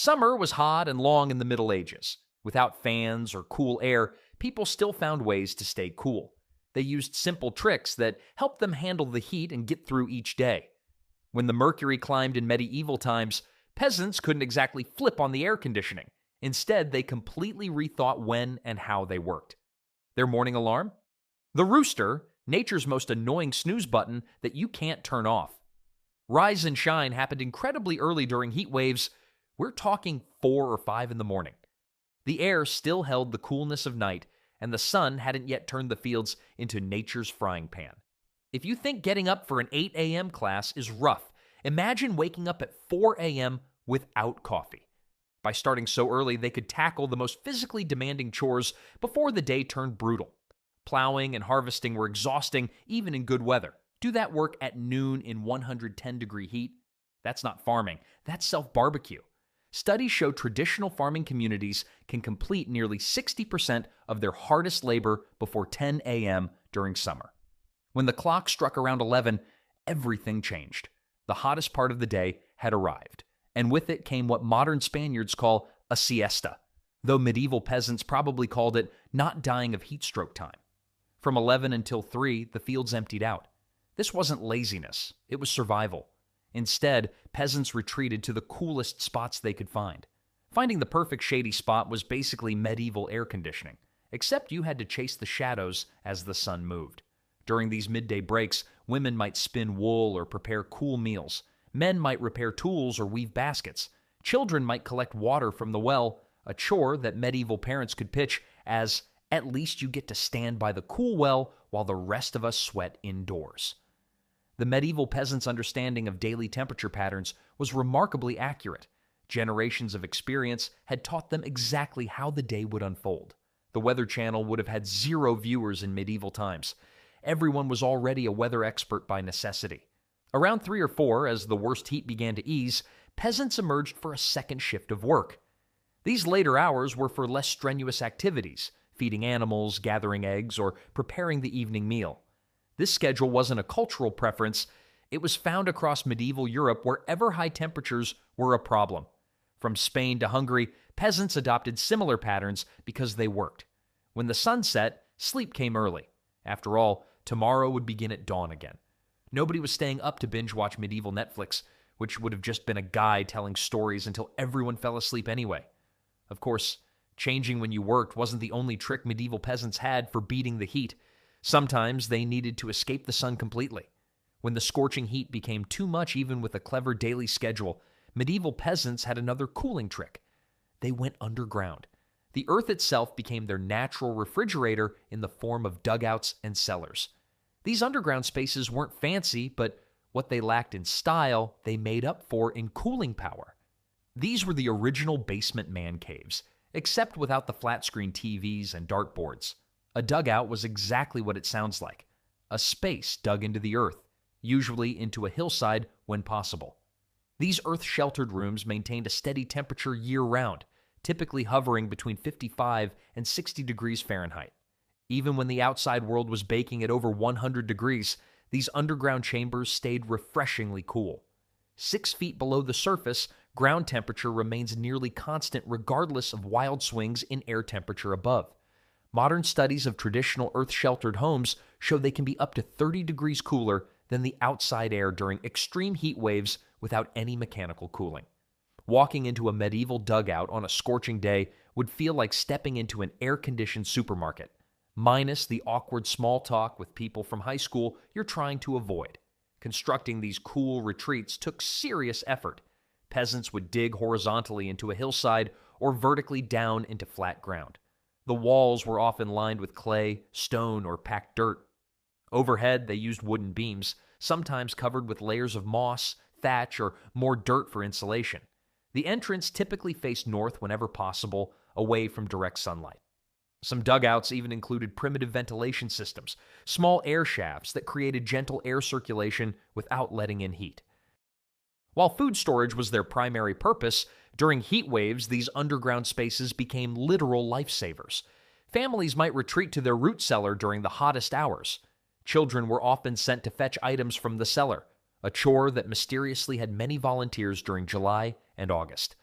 Summer was hot and long in the Middle Ages. Without fans or cool air, people still found ways to stay cool. They used simple tricks that helped them handle the heat and get through each day. When the mercury climbed in medieval times, peasants couldn't exactly flip on the air conditioning. Instead, they completely rethought when and how they worked. Their morning alarm? The rooster, nature's most annoying snooze button that you can't turn off. Rise and shine happened incredibly early during heat waves. We're talking 4 or 5 in the morning. The air still held the coolness of night, and the sun hadn't yet turned the fields into nature's frying pan. If you think getting up for an 8 a.m. class is rough, imagine waking up at 4 a.m. without coffee. By starting so early, they could tackle the most physically demanding chores before the day turned brutal. Plowing and harvesting were exhausting even in good weather. Do that work at noon in 110-degree heat? That's not farming, that's self-barbecue. Studies show traditional farming communities can complete nearly 60% of their hardest labor before 10 a.m. during summer. When the clock struck around 11, everything changed. The hottest part of the day had arrived, and with it came what modern Spaniards call a siesta, though medieval peasants probably called it not dying of heat stroke time. From 11 until 3, the fields emptied out. This wasn't laziness, it was survival. Instead, peasants retreated to the coolest spots they could find. Finding the perfect shady spot was basically medieval air conditioning, except you had to chase the shadows as the sun moved. During these midday breaks, women might spin wool or prepare cool meals. Men might repair tools or weave baskets. Children might collect water from the well, a chore that medieval parents could pitch as, at least you get to stand by the cool well while the rest of us sweat indoors. The medieval peasants' understanding of daily temperature patterns was remarkably accurate. Generations of experience had taught them exactly how the day would unfold. The Weather Channel would have had 0 viewers in medieval times. Everyone was already a weather expert by necessity. Around 3 or 4, as the worst heat began to ease, peasants emerged for a second shift of work. These later hours were for less strenuous activities, feeding animals, gathering eggs, or preparing the evening meal. This schedule wasn't a cultural preference. It was found across medieval Europe wherever high temperatures were a problem. From Spain to Hungary, peasants adopted similar patterns because they worked. When the sun set, sleep came early. After all, tomorrow would begin at dawn again. Nobody was staying up to binge-watch medieval Netflix, which would have just been a guy telling stories until everyone fell asleep anyway. Of course, changing when you worked wasn't the only trick medieval peasants had for beating the heat. Sometimes they needed to escape the sun completely. When the scorching heat became too much even with a clever daily schedule, medieval peasants had another cooling trick. They went underground. The earth itself became their natural refrigerator in the form of dugouts and cellars. These underground spaces weren't fancy, but what they lacked in style, they made up for in cooling power. These were the original basement man caves, except without the flat-screen TVs and dartboards. A dugout was exactly what it sounds like, a space dug into the earth, usually into a hillside when possible. These earth-sheltered rooms maintained a steady temperature year-round, typically hovering between 55 and 60 degrees Fahrenheit. Even when the outside world was baking at over 100 degrees, these underground chambers stayed refreshingly cool. 6 feet below the surface, ground temperature remains nearly constant regardless of wild swings in air temperature above. Modern studies of traditional earth-sheltered homes show they can be up to 30 degrees cooler than the outside air during extreme heat waves without any mechanical cooling. Walking into a medieval dugout on a scorching day would feel like stepping into an air-conditioned supermarket, minus the awkward small talk with people from high school you're trying to avoid. Constructing these cool retreats took serious effort. Peasants would dig horizontally into a hillside or vertically down into flat ground. The walls were often lined with clay, stone, or packed dirt. Overhead, they used wooden beams, sometimes covered with layers of moss, thatch, or more dirt for insulation. The entrance typically faced north whenever possible, away from direct sunlight. Some dugouts even included primitive ventilation systems, small air shafts that created gentle air circulation without letting in heat. While food storage was their primary purpose, during heat waves, these underground spaces became literal lifesavers. Families might retreat to their root cellar during the hottest hours. Children were often sent to fetch items from the cellar, a chore that mysteriously had many volunteers during July and August.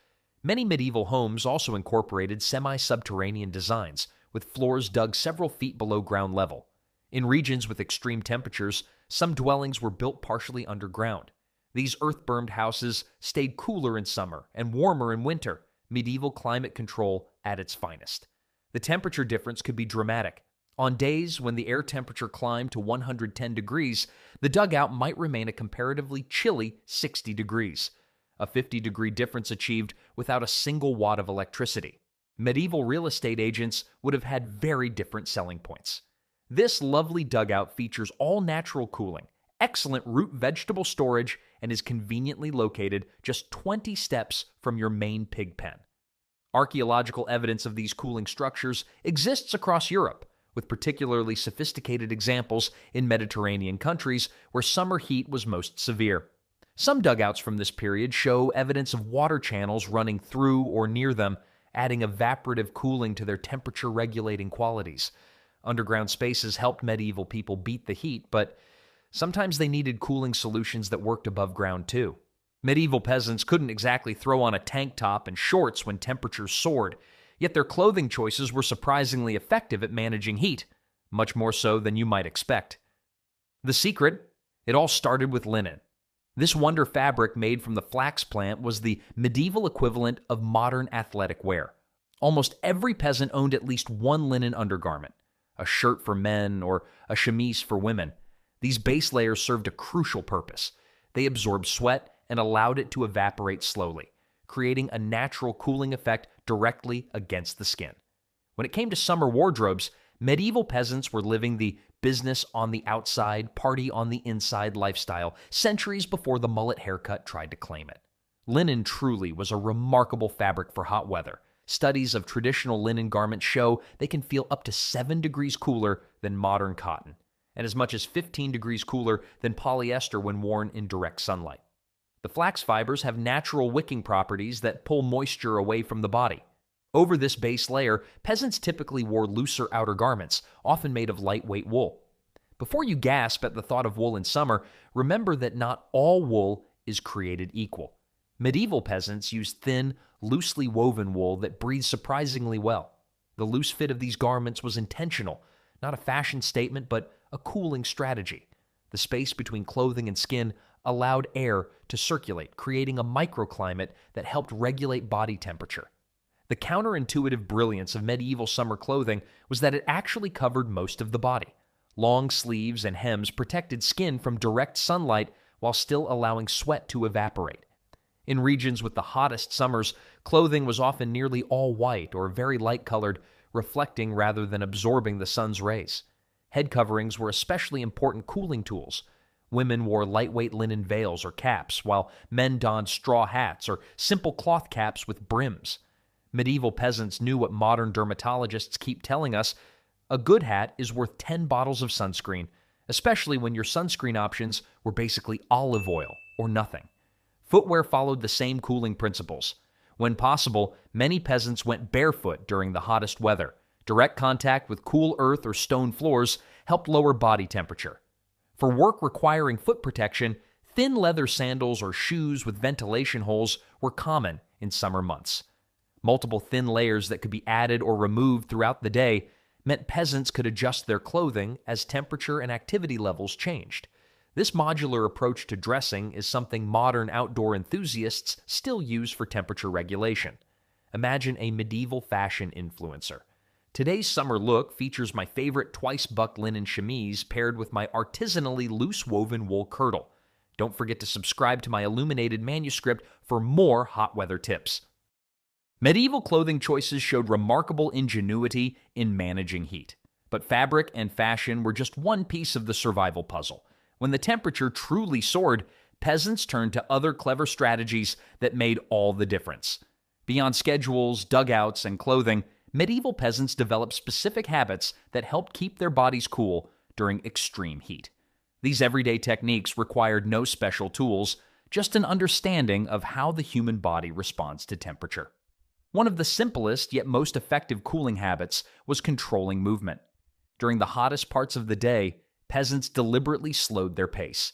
Many medieval homes also incorporated semi-subterranean designs, with floors dug several feet below ground level. In regions with extreme temperatures, some dwellings were built partially underground. These earth-bermed houses stayed cooler in summer and warmer in winter, medieval climate control at its finest. The temperature difference could be dramatic. On days when the air temperature climbed to 110 degrees, the dugout might remain a comparatively chilly 60 degrees. A 50-degree difference achieved without a single watt of electricity. Medieval real estate agents would have had very different selling points. This lovely dugout features all-natural cooling, excellent root vegetable storage, and is conveniently located just 20 steps from your main pig pen. Archaeological evidence of these cooling structures exists across Europe, with particularly sophisticated examples in Mediterranean countries where summer heat was most severe. Some dugouts from this period show evidence of water channels running through or near them, adding evaporative cooling to their temperature-regulating qualities. Underground spaces helped medieval people beat the heat, but sometimes they needed cooling solutions that worked above ground too. Medieval peasants couldn't exactly throw on a tank top and shorts when temperatures soared, yet their clothing choices were surprisingly effective at managing heat, much more so than you might expect. The secret? It all started with linen. This wonder fabric made from the flax plant was the medieval equivalent of modern athletic wear. Almost every peasant owned at least one linen undergarment, a shirt for men or a chemise for women. These base layers served a crucial purpose. They absorbed sweat and allowed it to evaporate slowly, creating a natural cooling effect directly against the skin. When it came to summer wardrobes, medieval peasants were living the business on the outside, party on the inside lifestyle, centuries before the mullet haircut tried to claim it. Linen truly was a remarkable fabric for hot weather. Studies of traditional linen garments show they can feel up to 7 degrees cooler than modern cotton, and as much as 15 degrees cooler than polyester when worn in direct sunlight. The flax fibers have natural wicking properties that pull moisture away from the body. Over this base layer, peasants typically wore looser outer garments, often made of lightweight wool. Before you gasp at the thought of wool in summer, remember that not all wool is created equal. Medieval peasants used thin, loosely woven wool that breathed surprisingly well. The loose fit of these garments was intentional, not a fashion statement, but a cooling strategy. The space between clothing and skin allowed air to circulate, creating a microclimate that helped regulate body temperature. The counterintuitive brilliance of medieval summer clothing was that it actually covered most of the body. Long sleeves and hems protected skin from direct sunlight while still allowing sweat to evaporate. In regions with the hottest summers, clothing was often nearly all white or very light-colored, reflecting rather than absorbing the sun's rays. Head coverings were especially important cooling tools. Women wore lightweight linen veils or caps, while men donned straw hats or simple cloth caps with brims. Medieval peasants knew what modern dermatologists keep telling us: a good hat is worth 10 bottles of sunscreen, especially when your sunscreen options were basically olive oil or nothing. Footwear followed the same cooling principles. When possible, many peasants went barefoot during the hottest weather. Direct contact with cool earth or stone floors helped lower body temperature. For work requiring foot protection, thin leather sandals or shoes with ventilation holes were common in summer months. Multiple thin layers that could be added or removed throughout the day meant peasants could adjust their clothing as temperature and activity levels changed. This modular approach to dressing is something modern outdoor enthusiasts still use for temperature regulation. Imagine a medieval fashion influencer. Today's summer look features my favorite twice-bucked linen chemise paired with my artisanally loose-woven wool kirtle. Don't forget to subscribe to my illuminated manuscript for more hot weather tips. Medieval clothing choices showed remarkable ingenuity in managing heat. But fabric and fashion were just one piece of the survival puzzle. When the temperature truly soared, peasants turned to other clever strategies that made all the difference. Beyond schedules, dugouts, and clothing, medieval peasants developed specific habits that helped keep their bodies cool during extreme heat. These everyday techniques required no special tools, just an understanding of how the human body responds to temperature. One of the simplest yet most effective cooling habits was controlling movement. During the hottest parts of the day, peasants deliberately slowed their pace.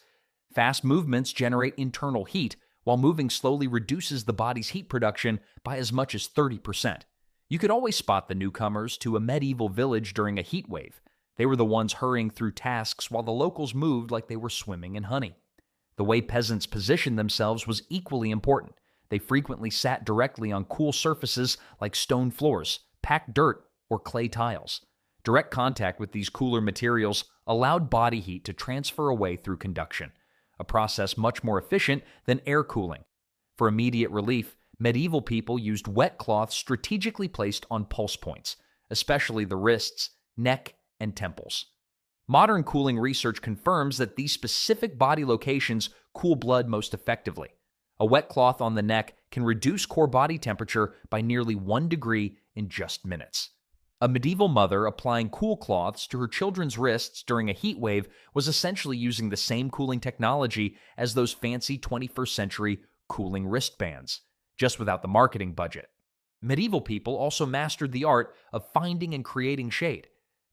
Fast movements generate internal heat, while moving slowly reduces the body's heat production by as much as 30%. You could always spot the newcomers to a medieval village during a heat wave. They were the ones hurrying through tasks while the locals moved like they were swimming in honey. The way peasants positioned themselves was equally important. They frequently sat directly on cool surfaces like stone floors, packed dirt, or clay tiles. Direct contact with these cooler materials allowed body heat to transfer away through conduction, a process much more efficient than air cooling. For immediate relief, medieval people used wet cloths strategically placed on pulse points, especially the wrists, neck, and temples. Modern cooling research confirms that these specific body locations cool blood most effectively. A wet cloth on the neck can reduce core body temperature by nearly 1 degree in just minutes. A medieval mother applying cool cloths to her children's wrists during a heat wave was essentially using the same cooling technology as those fancy 21st century cooling wristbands, just without the marketing budget. Medieval people also mastered the art of finding and creating shade.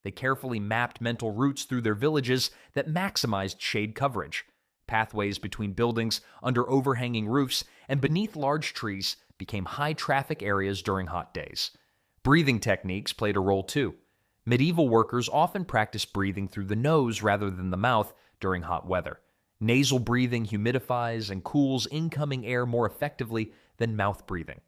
They carefully mapped mental routes through their villages that maximized shade coverage. Pathways between buildings, under overhanging roofs, and beneath large trees became high-traffic areas during hot days. Breathing techniques played a role too. Medieval workers often practiced breathing through the nose rather than the mouth during hot weather. Nasal breathing humidifies and cools incoming air more effectively than mouth breathing.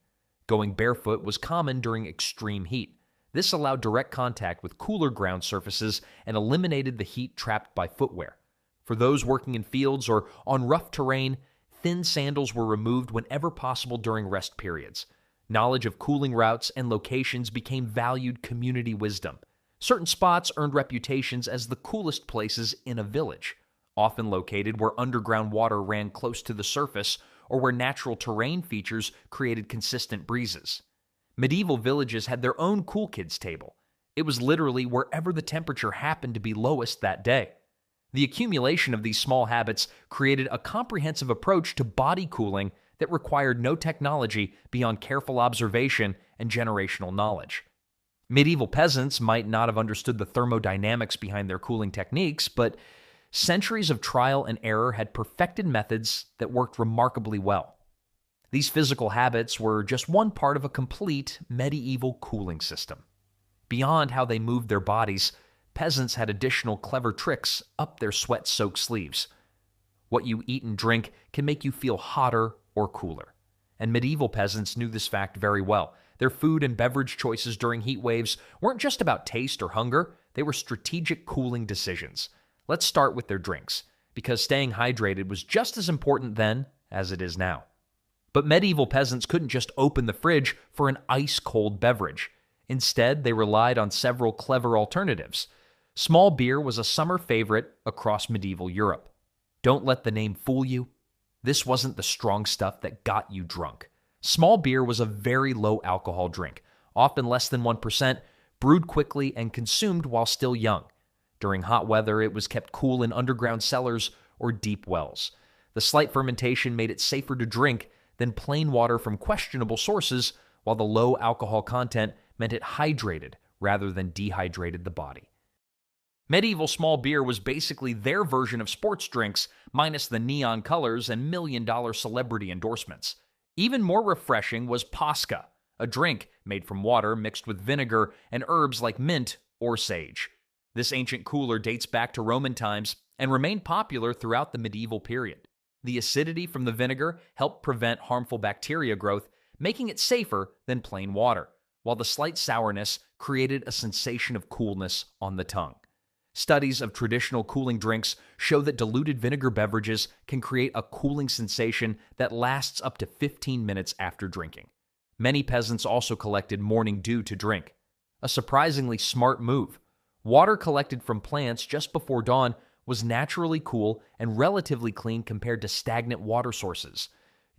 Going barefoot was common during extreme heat. This allowed direct contact with cooler ground surfaces and eliminated the heat trapped by footwear. For those working in fields or on rough terrain, thin sandals were removed whenever possible during rest periods. Knowledge of cooling routes and locations became valued community wisdom. Certain spots earned reputations as the coolest places in a village, often located where underground water ran close to the surface or where natural terrain features created consistent breezes. Medieval villages had their own cool kids table. It was literally wherever the temperature happened to be lowest that day. The accumulation of these small habits created a comprehensive approach to body cooling that required no technology beyond careful observation and generational knowledge. Medieval peasants might not have understood the thermodynamics behind their cooling techniques, but centuries of trial and error had perfected methods that worked remarkably well. These physical habits were just one part of a complete medieval cooling system. Beyond how they moved their bodies, peasants had additional clever tricks up their sweat-soaked sleeves. What you eat and drink can make you feel hotter or cooler, and medieval peasants knew this fact very well. Their food and beverage choices during heat waves weren't just about taste or hunger, they were strategic cooling decisions. Let's start with their drinks, because staying hydrated was just as important then as it is now. But medieval peasants couldn't just open the fridge for an ice-cold beverage. Instead, they relied on several clever alternatives. Small beer was a summer favorite across medieval Europe. Don't let the name fool you. This wasn't the strong stuff that got you drunk. Small beer was a very low alcohol drink, often less than 1%, brewed quickly and consumed while still young. During hot weather, it was kept cool in underground cellars or deep wells. The slight fermentation made it safer to drink than plain water from questionable sources, while the low alcohol content meant it hydrated rather than dehydrated the body. Medieval small beer was basically their version of sports drinks, minus the neon colors and million-dollar celebrity endorsements. Even more refreshing was pasca, a drink made from water mixed with vinegar and herbs like mint or sage. This ancient cooler dates back to Roman times and remained popular throughout the medieval period. The acidity from the vinegar helped prevent harmful bacteria growth, making it safer than plain water, while the slight sourness created a sensation of coolness on the tongue. Studies of traditional cooling drinks show that diluted vinegar beverages can create a cooling sensation that lasts up to 15 minutes after drinking. Many peasants also collected morning dew to drink. A surprisingly smart move. Water collected from plants just before dawn was naturally cool and relatively clean compared to stagnant water sources.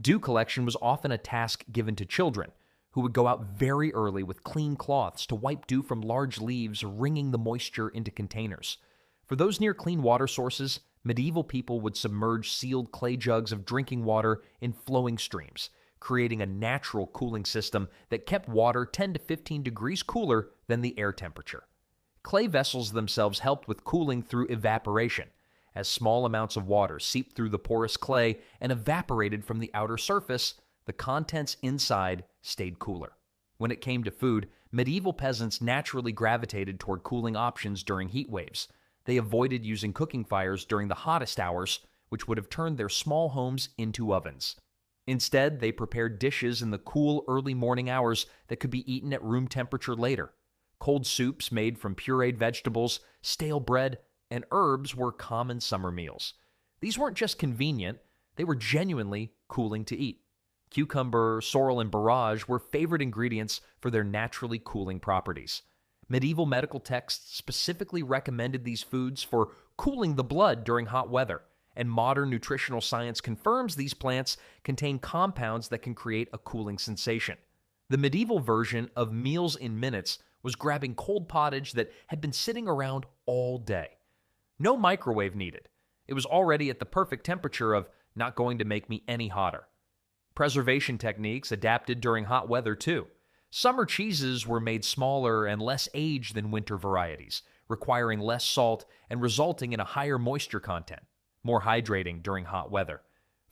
Dew collection was often a task given to children, who would go out very early with clean cloths to wipe dew from large leaves, wringing the moisture into containers. For those near clean water sources, medieval people would submerge sealed clay jugs of drinking water in flowing streams, creating a natural cooling system that kept water 10 to 15 degrees cooler than the air temperature. Clay vessels themselves helped with cooling through evaporation. As small amounts of water seeped through the porous clay and evaporated from the outer surface, the contents inside stayed cooler. When it came to food, medieval peasants naturally gravitated toward cooling options during heat waves. They avoided using cooking fires during the hottest hours, which would have turned their small homes into ovens. Instead, they prepared dishes in the cool early morning hours that could be eaten at room temperature later. Cold soups made from pureed vegetables, stale bread, and herbs were common summer meals. These weren't just convenient, they were genuinely cooling to eat. Cucumber, sorrel, and borage were favorite ingredients for their naturally cooling properties. Medieval medical texts specifically recommended these foods for cooling the blood during hot weather, and modern nutritional science confirms these plants contain compounds that can create a cooling sensation. The medieval version of meals in minutes was grabbing cold pottage that had been sitting around all day. No microwave needed. It was already at the perfect temperature of not going to make me any hotter. Preservation techniques adapted during hot weather too. Summer cheeses were made smaller and less aged than winter varieties, requiring less salt and resulting in a higher moisture content, more hydrating during hot weather.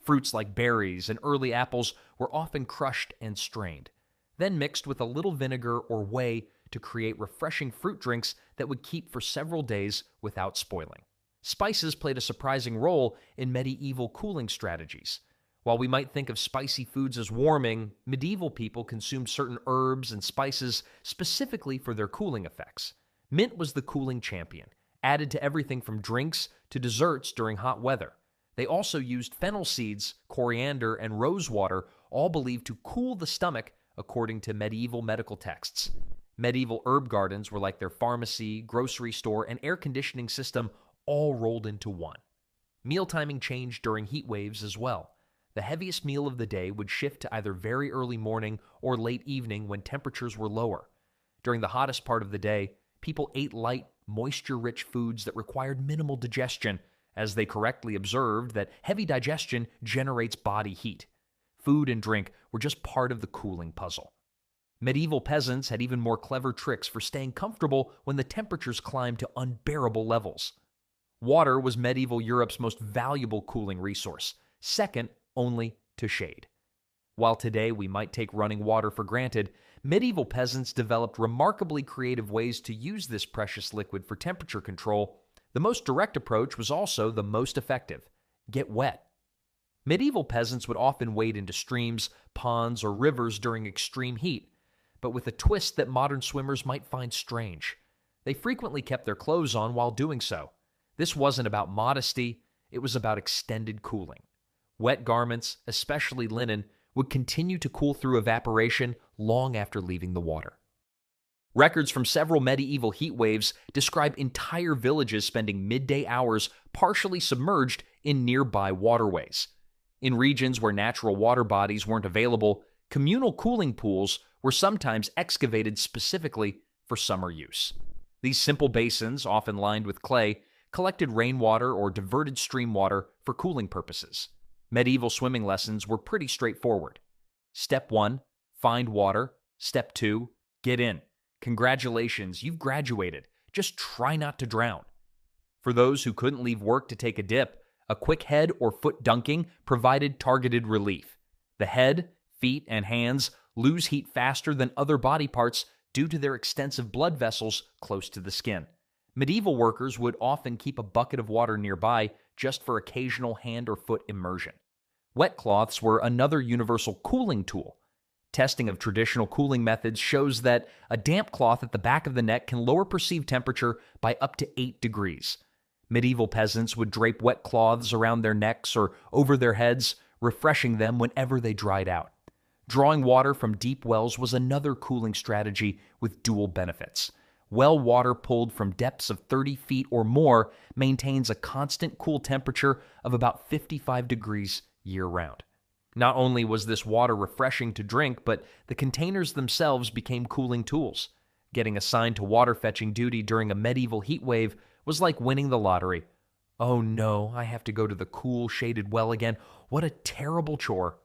Fruits like berries and early apples were often crushed and strained, then mixed with a little vinegar or whey to create refreshing fruit drinks that would keep for several days without spoiling. Spices played a surprising role in medieval cooling strategies. While we might think of spicy foods as warming, medieval people consumed certain herbs and spices specifically for their cooling effects. Mint was the cooling champion, added to everything from drinks to desserts during hot weather. They also used fennel seeds, coriander, and rosewater, all believed to cool the stomach according to medieval medical texts. Medieval herb gardens were like their pharmacy, grocery store, and air conditioning system all rolled into one. Meal timing changed during heat waves as well. The heaviest meal of the day would shift to either very early morning or late evening when temperatures were lower. During the hottest part of the day, people ate light, moisture-rich foods that required minimal digestion, as they correctly observed that heavy digestion generates body heat. Food and drink were just part of the cooling puzzle. Medieval peasants had even more clever tricks for staying comfortable when the temperatures climbed to unbearable levels. Water was medieval Europe's most valuable cooling resource, second only to shade. While today we might take running water for granted, medieval peasants developed remarkably creative ways to use this precious liquid for temperature control. The most direct approach was also the most effective: get wet. Medieval peasants would often wade into streams, ponds, or rivers during extreme heat, but with a twist that modern swimmers might find strange. They frequently kept their clothes on while doing so. This wasn't about modesty, it was about extended cooling. Wet garments, especially linen, would continue to cool through evaporation long after leaving the water. Records from several medieval heat waves describe entire villages spending midday hours partially submerged in nearby waterways. In regions where natural water bodies weren't available, communal cooling pools were sometimes excavated specifically for summer use. These simple basins, often lined with clay, collected rainwater or diverted stream water for cooling purposes. Medieval swimming lessons were pretty straightforward. Step 1, find water. Step 2, get in. Congratulations, you've graduated. Just try not to drown. For those who couldn't leave work to take a dip, a quick head or foot dunking provided targeted relief. The head, feet, and hands lose heat faster than other body parts due to their extensive blood vessels close to the skin. Medieval workers would often keep a bucket of water nearby just for occasional hand or foot immersion. Wet cloths were another universal cooling tool. Testing of traditional cooling methods shows that a damp cloth at the back of the neck can lower perceived temperature by up to 8 degrees. Medieval peasants would drape wet cloths around their necks or over their heads, refreshing them whenever they dried out. Drawing water from deep wells was another cooling strategy with dual benefits. Well water pulled from depths of 30 feet or more maintains a constant cool temperature of about 55 degrees year-round. Not only was this water refreshing to drink, but the containers themselves became cooling tools. Getting assigned to water fetching duty during a medieval heat wave was like winning the lottery. Oh no, I have to go to the cool, shaded well again. What a terrible chore.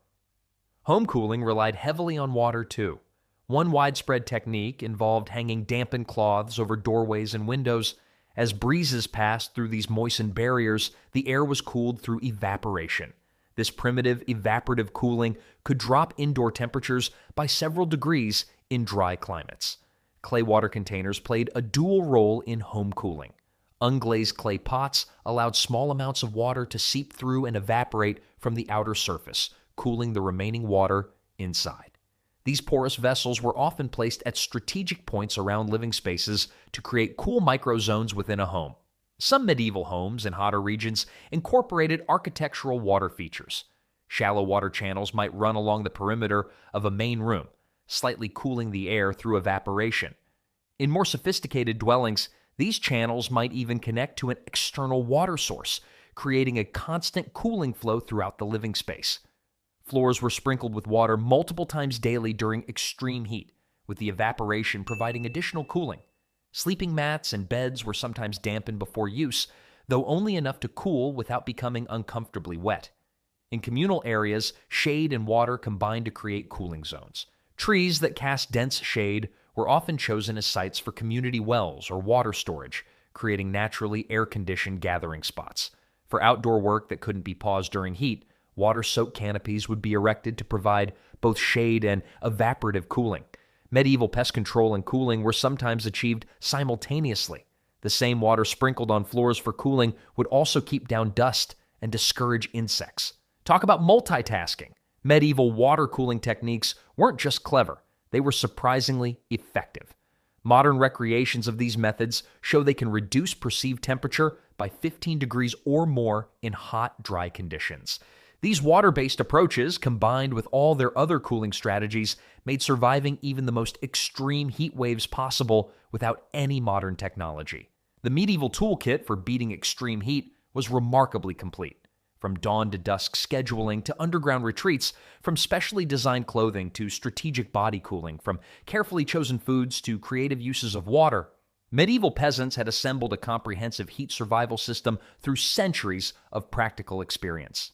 Home cooling relied heavily on water too. One widespread technique involved hanging dampened cloths over doorways and windows. As breezes passed through these moistened barriers, the air was cooled through evaporation. This primitive evaporative cooling could drop indoor temperatures by several degrees in dry climates. Clay water containers played a dual role in home cooling. Unglazed clay pots allowed small amounts of water to seep through and evaporate from the outer surface, cooling the remaining water inside. These porous vessels were often placed at strategic points around living spaces to create cool microzones within a home. Some medieval homes in hotter regions incorporated architectural water features. Shallow water channels might run along the perimeter of a main room, slightly cooling the air through evaporation. In more sophisticated dwellings, these channels might even connect to an external water source, creating a constant cooling flow throughout the living space. Floors were sprinkled with water multiple times daily during extreme heat, with the evaporation providing additional cooling. Sleeping mats and beds were sometimes dampened before use, though only enough to cool without becoming uncomfortably wet. In communal areas, shade and water combined to create cooling zones. Trees that cast dense shade were often chosen as sites for community wells or water storage, creating naturally air-conditioned gathering spots. For outdoor work that couldn't be paused during heat, water-soaked canopies would be erected to provide both shade and evaporative cooling. Medieval pest control and cooling were sometimes achieved simultaneously. The same water sprinkled on floors for cooling would also keep down dust and discourage insects. Talk about multitasking. Medieval water cooling techniques weren't just clever, they were surprisingly effective. Modern recreations of these methods show they can reduce perceived temperature by 15 degrees or more in hot, dry conditions. These water-based approaches, combined with all their other cooling strategies, made surviving even the most extreme heat waves possible without any modern technology. The medieval toolkit for beating extreme heat was remarkably complete. From dawn to dusk scheduling to underground retreats, from specially designed clothing to strategic body cooling, from carefully chosen foods to creative uses of water, medieval peasants had assembled a comprehensive heat survival system through centuries of practical experience.